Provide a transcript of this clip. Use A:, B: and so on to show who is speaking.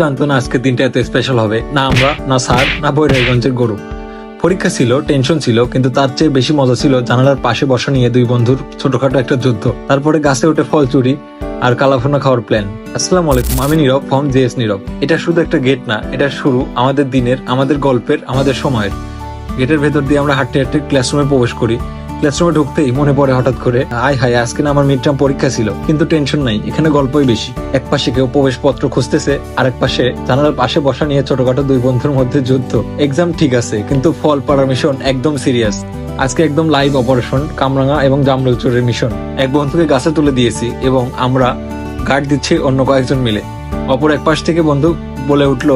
A: জানতো না আজকের দিনটা এত স্পেশাল হবে, না আমরা, না স্যার, না বৈরাগঞ্জের গরু। পরীক্ষা ছিল, টেনশন ছিল, কিন্তু তার চেয়ে বেশি মজা ছিল জানালার পাশে বসা নিয়ে দুই বন্ধুর ছোটখাটো একটা যুদ্ধ। তারপরে গাছে উঠে ফল চুরি আর কালাভুনা খাওয়ার প্ল্যান। আসসালামু আলাইকুম, আমি নীরব ফ্রম জেএস নীরব। এটা শুধু একটা গেট না, এটা শুরু আমাদের দিনের, আমাদের গল্পের, আমাদের সময়ের। গেটের ভেতর দিয়ে আমরা হাঁটতে হাঁটতে ক্লাসরুমে প্রবেশ করি। ক্লাসরুমে ঢুকতেই মনে পড়ে হঠাৎ করে, আয় হায়, আজকে না আমার মিড টার্ম পরীক্ষা ছিল। কিন্তু টেনশন নাই, এখানে গল্পই বেশি। এক পাশে কেউ প্রবেশপত্র খুঁজতেছে, আরেক পাশে জানালার পাশে বসা নিয়ে ছোটখাটো দুই বন্ধুর মধ্যে যুদ্ধ। এক্সাম ঠিক আছে, কিন্তু ফল পাড়ার মিশন একদম সিরিয়াস। আজকে একদম লাইভ অপারেশন কামরাঙ্গা এবং জামরুল চোরের মিশন। এক বন্ধুকে গাছে তুলে দিয়েছি এবং আমরা গার্ড দিচ্ছি অন্য কয়েকজন মিলে। অপর এক পাশ থেকে বন্ধু বলে উঠলো,